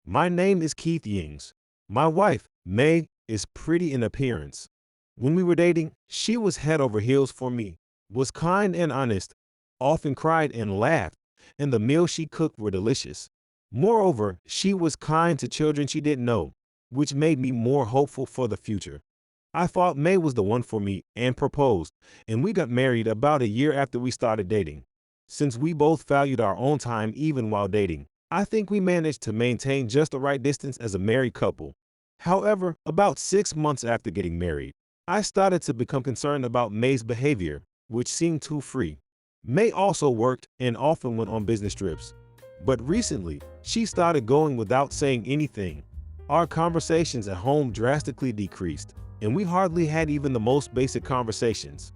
My name is Keith Yings. My wife, May, is pretty in appearance. When we were dating, she was head over heels for me, was kind and honest, often cried and laughed, and the meals she cooked were delicious. Moreover, she was kind to children she didn't know, which made me more hopeful for the future. I thought May was the one for me and proposed, and we got married about a year after we started dating. Since we both valued our own time even while dating, I think we managed to maintain just the right distance as a married couple. However, about 6 months after getting married, I started to become concerned about May's behavior, which seemed too free. May also worked and often went on business trips. But recently, she started going without saying anything. Our conversations at home drastically decreased, and we hardly had even the most basic conversations.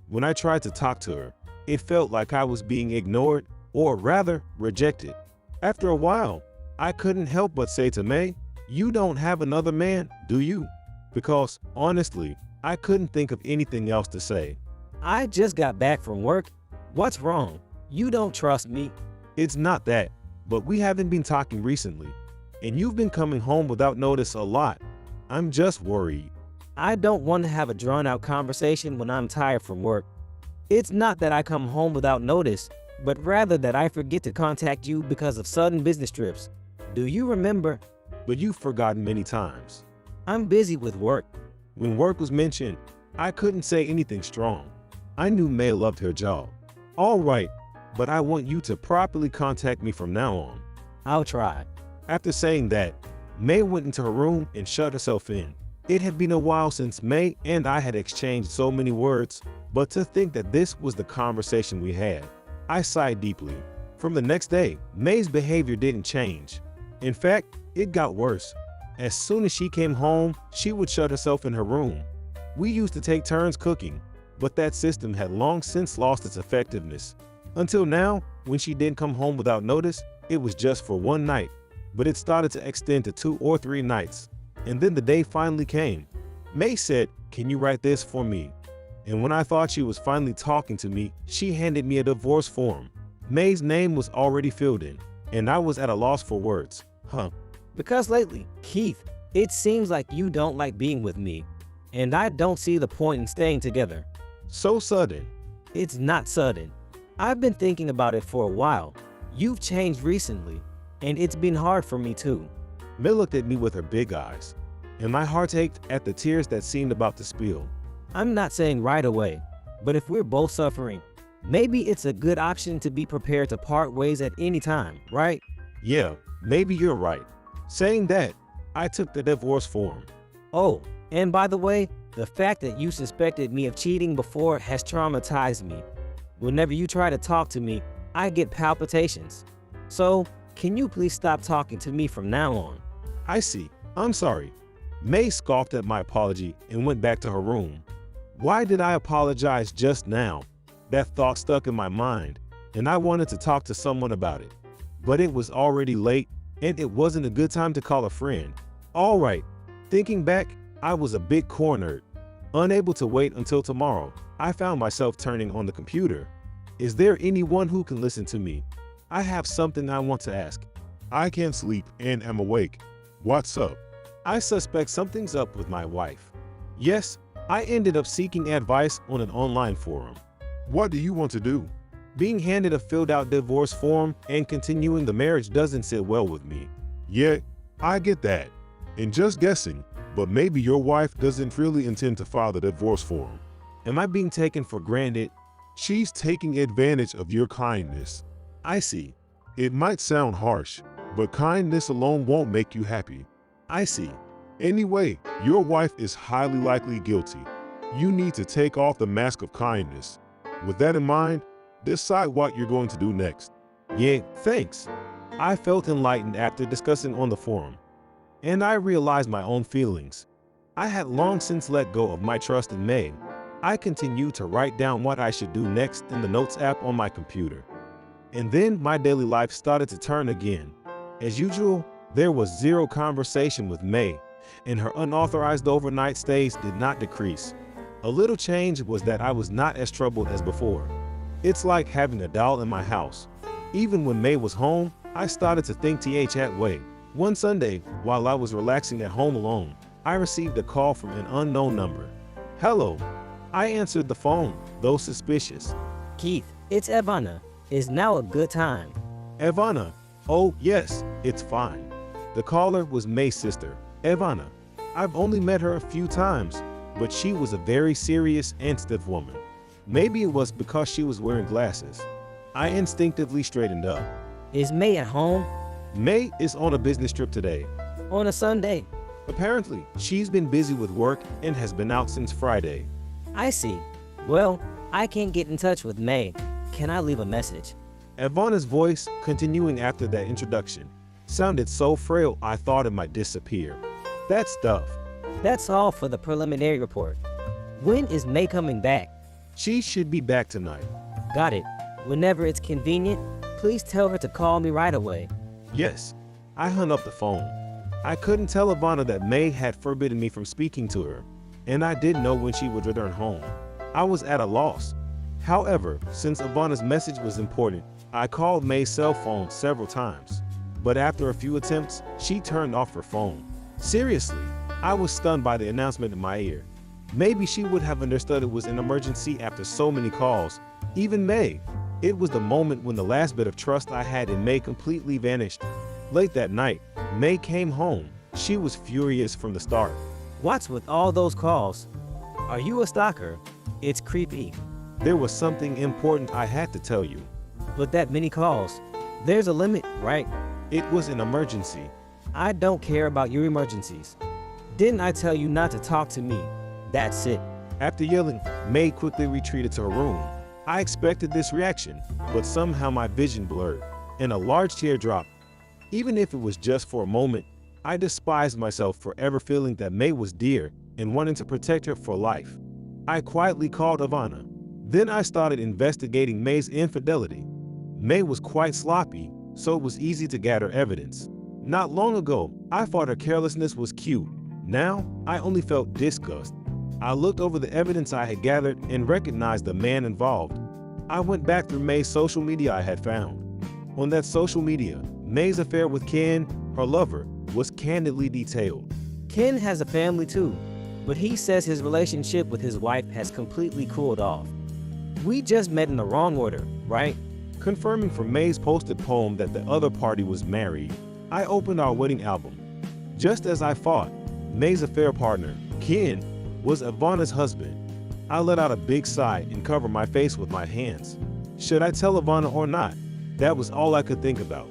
When I tried to talk to her, it felt like I was being ignored, or rather, rejected. After a while, I couldn't help but say to May, "You don't have another man, do you?" Because, honestly, I couldn't think of anything else to say. I just got back from work. What's wrong? You don't trust me? It's not that, but we haven't been talking recently, and you've been coming home without notice a lot. I'm just worried. I don't want to have a drawn-out conversation when I'm tired from work. It's not that I come home without notice, but rather that I forget to contact you because of sudden business trips. Do you remember? But you've forgotten many times. I'm busy with work. When work was mentioned, I couldn't say anything strong. I knew May loved her job. All right, but I want you to properly contact me from now on. I'll try. After saying that, May went into her room and shut herself in. It had been a while since May and I had exchanged so many words, but to think that this was the conversation we had, I sighed deeply. From the next day, May's behavior didn't change. In fact, it got worse. As soon as she came home, she would shut herself in her room. We used to take turns cooking, but that system had long since lost its effectiveness. Until now, when she didn't come home without notice, it was just for one night, but it started to extend to 2 or 3 nights. And then the day finally came. May said, "Can you write this for me?" And when I thought she was finally talking to me, she handed me a divorce form. May's name was already filled in, and I was at a loss for words. Because lately, Keith, it seems like you don't like being with me, and I don't see the point in staying together. So sudden. It's not sudden. I've been thinking about it for a while. You've changed recently, and it's been hard for me too. May looked at me with her big eyes, and my heart ached at the tears that seemed about to spill. I'm not saying right away, but if we're both suffering, maybe it's a good option to be prepared to part ways at any time, right? Yeah, maybe you're right. Saying that, I took the divorce form. Oh, and by the way, the fact that you suspected me of cheating before has traumatized me. Whenever you try to talk to me, I get palpitations. So, can you please stop talking to me from now on? I see. I'm sorry. May scoffed at my apology and went back to her room. Why did I apologize just now? That thought stuck in my mind, and I wanted to talk to someone about it. But it was already late, and it wasn't a good time to call a friend. All right, thinking back, I was a bit cornered. Unable to wait until tomorrow, I found myself turning on the computer. Is there anyone who can listen to me? I have something I want to ask. I can't sleep and am awake. What's up? I suspect something's up with my wife. Yes, I ended up seeking advice on an online forum. What do you want to do? Being handed a filled-out divorce form and continuing the marriage doesn't sit well with me. Yeah, I get that. And just guessing, but maybe your wife doesn't really intend to file the divorce form. Am I being taken for granted? She's taking advantage of your kindness. I see. It might sound harsh, but kindness alone won't make you happy. I see. Anyway, your wife is highly likely guilty. You need to take off the mask of kindness. With that in mind, decide what you're going to do next. Yeah, thanks. I felt enlightened after discussing on the forum, and I realized my own feelings. I had long since let go of my trust in May. I continued to write down what I should do next in the Notes app on my computer. And then my daily life started to turn again. As usual, there was zero conversation with May, and her unauthorized overnight stays did not decrease. A little change was that I was not as troubled as before. It's like having a doll in my house. Even when May was home, I started to think that way. One Sunday, while I was relaxing at home alone, I received a call from an unknown number. Hello. I answered the phone, though suspicious. Keith, it's Ivana. Is now a good time? Ivana. Oh, yes, it's fine. The caller was May's sister, Ivana. I've only met her a few times, but she was a very serious and stiff woman. Maybe it was because she was wearing glasses. I instinctively straightened up. Is May at home? May is on a business trip today. On a Sunday? Apparently, she's been busy with work and has been out since Friday. I see. Well, I can't get in touch with May. Can I leave a message? Ivana's voice, continuing after that introduction, sounded so frail I thought it might disappear. That stuff. That's all for the preliminary report. When is May coming back? She should be back tonight. Got it. Whenever it's convenient, please tell her to call me right away. Yes. I hung up the phone. I couldn't tell Ivana that May had forbidden me from speaking to her, and I didn't know when she would return home. I was at a loss. However, since Ivana's message was important, I called May's cell phone several times. But after a few attempts, she turned off her phone. Seriously, I was stunned by the announcement in my ear. Maybe she would have understood it was an emergency after so many calls. Even May. It was the moment when the last bit of trust I had in May completely vanished. Late that night, May came home. She was furious from the start. What's with all those calls? Are you a stalker? It's creepy. There was something important I had to tell you. But that many calls, there's a limit, right? It was an emergency. I don't care about your emergencies. Didn't I tell you not to talk to me? That's it. After yelling, May quickly retreated to her room. I expected this reaction, but somehow my vision blurred, and a large tear dropped. Even if it was just for a moment, I despised myself for ever feeling that May was dear and wanting to protect her for life. I quietly called Ivana. Then I started investigating May's infidelity. May was quite sloppy, so it was easy to gather evidence. Not long ago, I thought her carelessness was cute. Now, I only felt disgust. I looked over the evidence I had gathered and recognized the man involved. I went back through May's social media I had found. On that social media, May's affair with Ken, her lover, was candidly detailed. Ken has a family too, but he says his relationship with his wife has completely cooled off. We just met in the wrong order, right? Confirming from May's posted poem that the other party was married, I opened our wedding album. Just as I thought, May's affair partner, Ken, was Ivana's husband. I let out a big sigh and covered my face with my hands. Should I tell Ivana or not? That was all I could think about.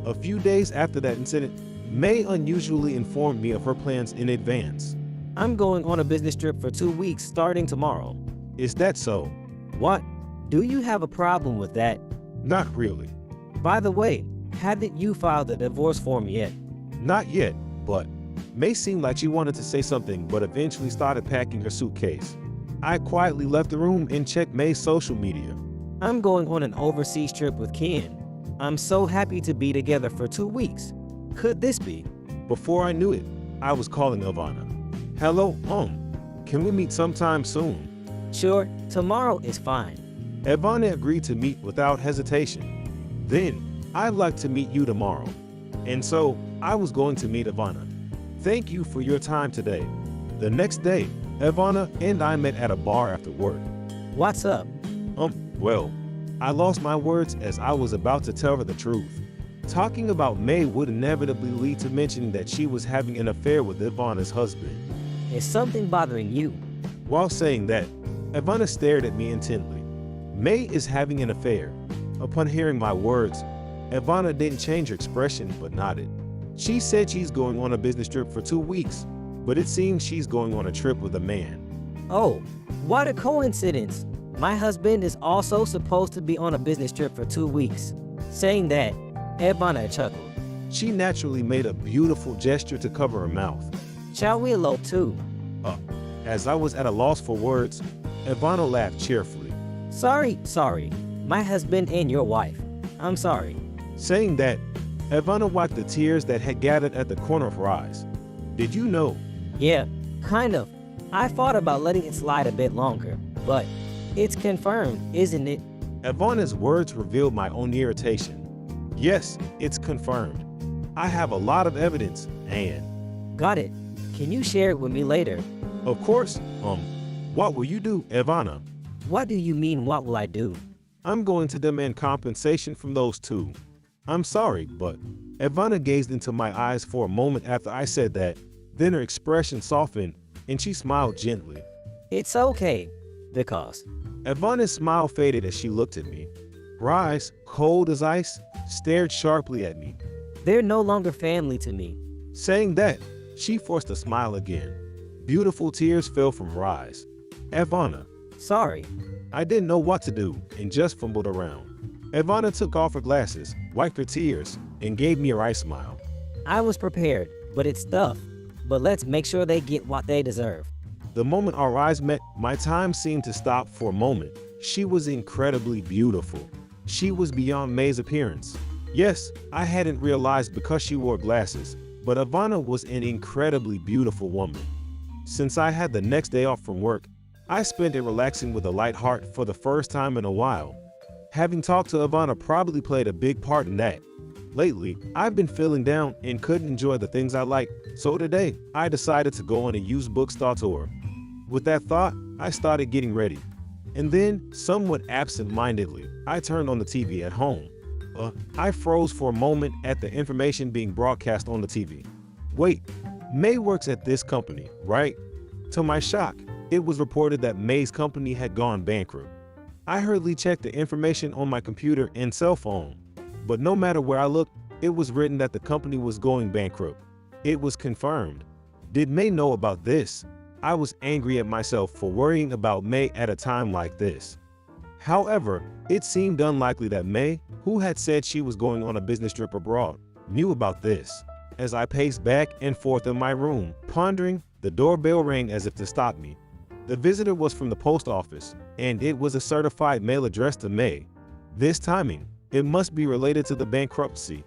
A few days after that incident, May unusually informed me of her plans in advance. I'm going on a business trip for 2 weeks starting tomorrow. Is that so? What? Do you have a problem with that? Not really. By the way, haven't you filed the divorce form yet? Not yet, but May seemed like she wanted to say something but eventually started packing her suitcase. I quietly left the room and checked May's social media. I'm going on an overseas trip with Ken. I'm so happy to be together for 2 weeks. Could this be? Before I knew it, I was calling Ivana. Hello, can we meet sometime soon? Sure, tomorrow is fine. Ivana agreed to meet without hesitation. Then, I'd like to meet you tomorrow. And so, I was going to meet Ivana. Thank you for your time today. The next day, Ivana and I met at a bar after work. What's up? Well, I lost my words as I was about to tell her the truth. Talking about May would inevitably lead to mentioning that she was having an affair with Ivana's husband. Is something bothering you? While saying that, Ivana stared at me intently. May is having an affair. Upon hearing my words, Ivana didn't change her expression but nodded. She said she's going on a business trip for 2 weeks, but it seems she's going on a trip with a man. Oh, what a coincidence. My husband is also supposed to be on a business trip for 2 weeks. Saying that, Ivana chuckled. She naturally made a beautiful gesture to cover her mouth. Shall we elope too? As I was at a loss for words, Ivana laughed cheerfully. Sorry. My husband and your wife. I'm sorry. Saying that, Ivana wiped the tears that had gathered at the corner of her eyes. Did you know? Yeah, kind of. I thought about letting it slide a bit longer, but it's confirmed, isn't it? Ivana's words revealed my own irritation. Yes, it's confirmed. I have a lot of evidence, and Got it. Can you share it with me later? of course, what will you do, Ivana? What do you mean, what will I do? I'm going to demand compensation from those two. I'm sorry, but Ivana gazed into my eyes for a moment after I said that. Then her expression softened and she smiled gently. It's okay, because Ivana's smile faded as she looked at me. Her eyes, cold as ice, stared sharply at me. they're no longer family to me. Saying that, she forced a smile again. Beautiful tears fell from her eyes. Ivana, Sorry. I didn't know what to do and just fumbled around. Ivana took off her glasses, wiped her tears, and gave me a wry smile. I was prepared, but it's tough. But let's make sure they get what they deserve. The moment our eyes met, my time seemed to stop for a moment. She was incredibly beautiful. She was beyond May's appearance. Yes, I hadn't realized because she wore glasses, but Ivana was an incredibly beautiful woman. Since I had the next day off from work, I spent it relaxing with a light heart for the first time in a while. Having talked to Ivana probably played a big part in that. Lately, I've been feeling down and couldn't enjoy the things I like, so today, I decided to go on a used bookstore tour. With that thought, I started getting ready. And then, somewhat absent-mindedly, I turned on the TV at home. I froze for a moment at the information being broadcast on the TV. Wait, May works at this company, right? To my shock, it was reported that May's company had gone bankrupt. I hurriedly checked the information on my computer and cell phone, but no matter where I looked, it was written that the company was going bankrupt. It was confirmed. Did May know about this? I was angry at myself for worrying about May at a time like this. However, it seemed unlikely that May, who had said she was going on a business trip abroad, knew about this. As I paced back and forth in my room, pondering, the doorbell rang as if to stop me. The visitor was from the post office, and it was a certified mail addressed to May. This timing, it must be related to the bankruptcy.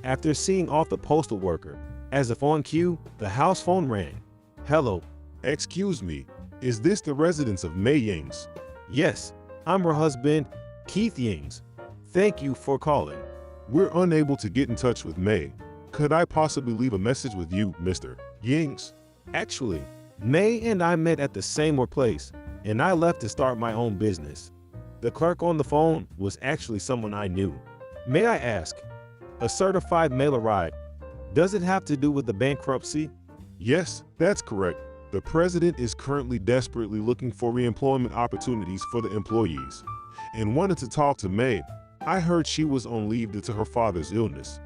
After seeing off the postal worker, as if on cue, the house phone rang. Hello. Excuse me, is this the residence of May Yings? Yes, I'm her husband, Keith Yings. Thank you for calling. We're unable to get in touch with May. Could I possibly leave a message with you, Mr. Yings? Actually, May and I met at the same workplace, and I left to start my own business. The clerk on the phone was actually someone I knew. May I ask, a certified mailer ride, does it have to do with the bankruptcy? Yes, that's correct. The president is currently desperately looking for reemployment opportunities for the employees and wanted to talk to May. I heard she was on leave due to her father's illness.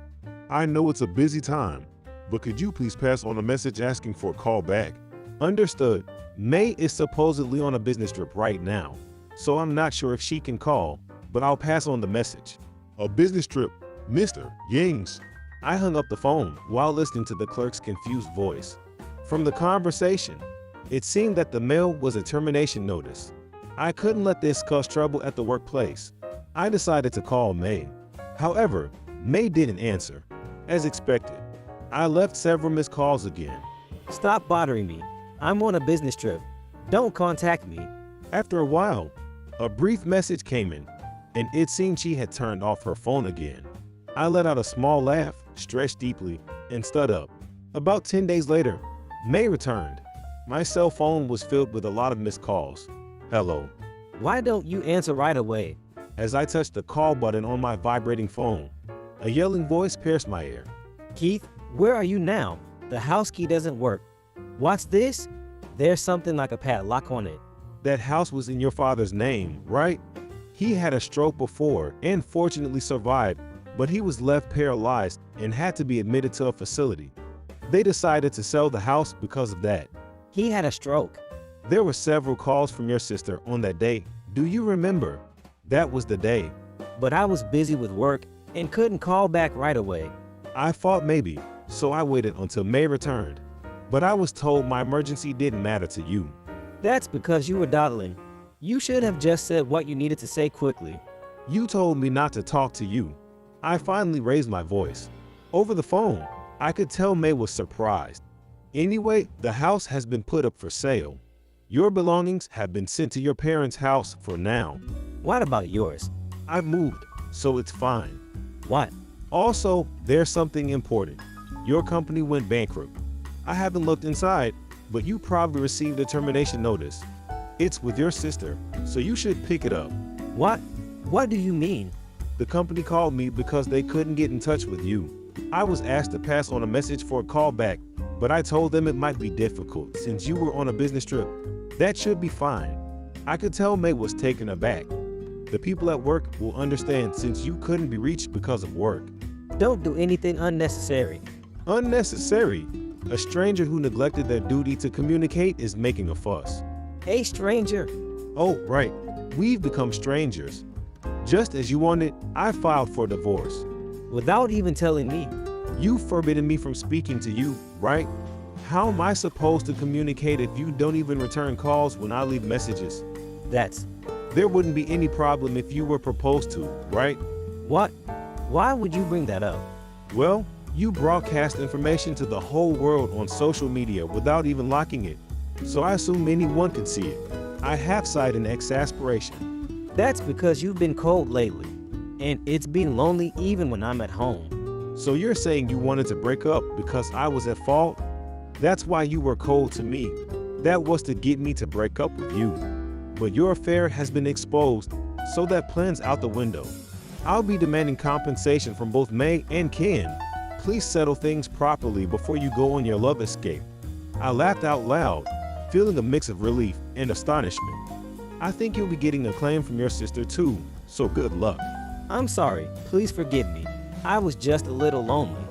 I know it's a busy time, but could you please pass on a message asking for a call back? Understood. May is supposedly on a business trip right now, so I'm not sure if she can call, but I'll pass on the message. A business trip, Mr. Yings. I hung up the phone while listening to the clerk's confused voice. From the conversation, it seemed that the mail was a termination notice. I couldn't let this cause trouble at the workplace. I decided to call May. However, May didn't answer. As expected, I left several missed calls again. Stop bothering me. I'm on a business trip. Don't contact me. After a while, a brief message came in, and it seemed she had turned off her phone again. I let out a small laugh, stretched deeply, and stood up. About 10 days later, May returned. My cell phone was filled with a lot of missed calls. Hello. Why don't you answer right away? As I touched the call button on my vibrating phone, a yelling voice pierced my ear. Keith, where are you now? The house key doesn't work. What's this? There's something like a padlock on it. That house was in your father's name, right? He had a stroke before and fortunately survived, but he was left paralyzed and had to be admitted to a facility. They decided to sell the house because of that. He had a stroke. There were several calls from your sister on that day. Do you remember? That was the day. But I was busy with work and couldn't call back right away. I thought maybe, so I waited until May returned. But I was told my emergency didn't matter to you. That's because you were dawdling. You should have just said what you needed to say quickly. You told me not to talk to you. I finally raised my voice. Over the phone, I could tell May was surprised. Anyway, the house has been put up for sale. Your belongings have been sent to your parents' house for now. What about yours? I've moved, so it's fine. What? Also, there's something important. Your company went bankrupt. I haven't looked inside, but you probably received a termination notice. It's with your sister, so you should pick it up. What? What do you mean? The company called me because they couldn't get in touch with you. I was asked to pass on a message for a call back, but I told them it might be difficult since you were on a business trip. That should be fine. I could tell May was taken aback. The people at work will understand since you couldn't be reached because of work. Don't do anything unnecessary. Unnecessary? A stranger who neglected their duty to communicate is making a fuss. Hey, stranger. Oh, right. We've become strangers. Just as you wanted, I filed for divorce. Without even telling me. You've forbidden me from speaking to you, right? How am I supposed to communicate if you don't even return calls when I leave messages? There wouldn't be any problem if you were proposed to, right? What? Why would you bring that up? Well, you broadcast information to the whole world on social media without even locking it. So I assume anyone can see it. I have sighed in exasperation. That's because you've been cold lately, and it's been lonely even when I'm at home. So you're saying you wanted to break up because I was at fault? That's why you were cold to me. That was to get me to break up with you. But your affair has been exposed, so that plan's out the window. I'll be demanding compensation from both May and Ken. Please settle things properly before you go on your love escape. I laughed out loud, feeling a mix of relief and astonishment. I think you'll be getting a claim from your sister too, so good luck. I'm sorry, please forgive me. I was just a little lonely.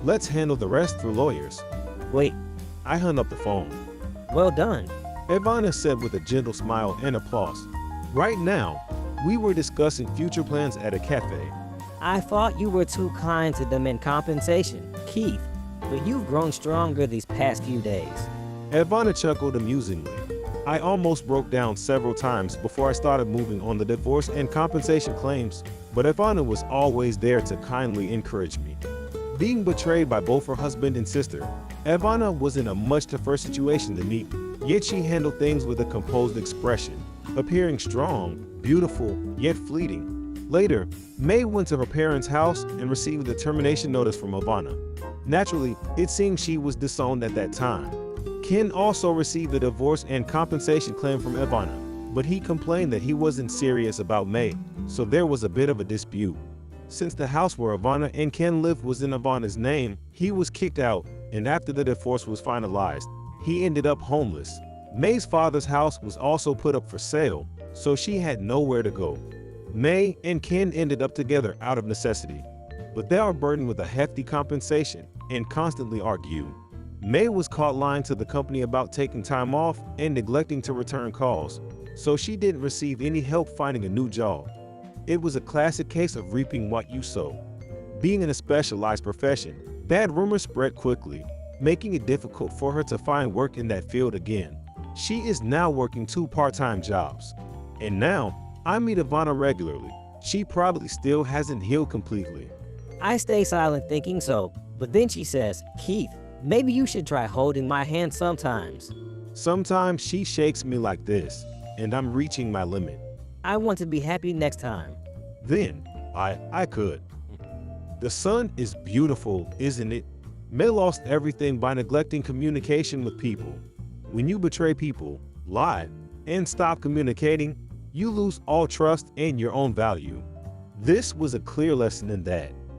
Let's handle the rest through lawyers. Wait, I hung up the phone. well done. Ivana said with a gentle smile and applause. Right now, we were discussing future plans at a cafe. I thought you were too kind to demand compensation, Keith, but you've grown stronger these past few days. Ivana chuckled amusingly. I almost broke down several times before I started moving on the divorce and compensation claims, but Ivana was always there to kindly encourage me. Being betrayed by both her husband and sister, Ivana was in a much tougher situation than me, yet she handled things with a composed expression, appearing strong, beautiful, yet fleeting. Later, May went to her parents' house and received the termination notice from Ivana. Naturally, it seemed she was disowned at that time. Ken also received a divorce and compensation claim from Ivana, but he complained that he wasn't serious about May, so there was a bit of a dispute. Since the house where Ivana and Ken lived was in Ivana's name, he was kicked out, and after the divorce was finalized, he ended up homeless. May's father's house was also put up for sale, so she had nowhere to go. May and Ken ended up together out of necessity, but they are burdened with a hefty compensation and constantly argue. May was caught lying to the company about taking time off and neglecting to return calls, so she didn't receive any help finding a new job. It was a classic case of reaping what you sow. Being in a specialized profession, bad rumors spread quickly, making it difficult for her to find work in that field again. She is now working 2 part-time jobs. And now, I meet Ivana regularly. She probably still hasn't healed completely. I stay silent thinking so, but then she says, Keith, maybe you should try holding my hand sometimes. Sometimes she shakes me like this, and I'm reaching my limit. I want to be happy next time. Then, I could. The sun is beautiful, isn't it? May lost everything by neglecting communication with people. When you betray people, lie, and stop communicating, you lose all trust and your own value. This was a clear lesson in that.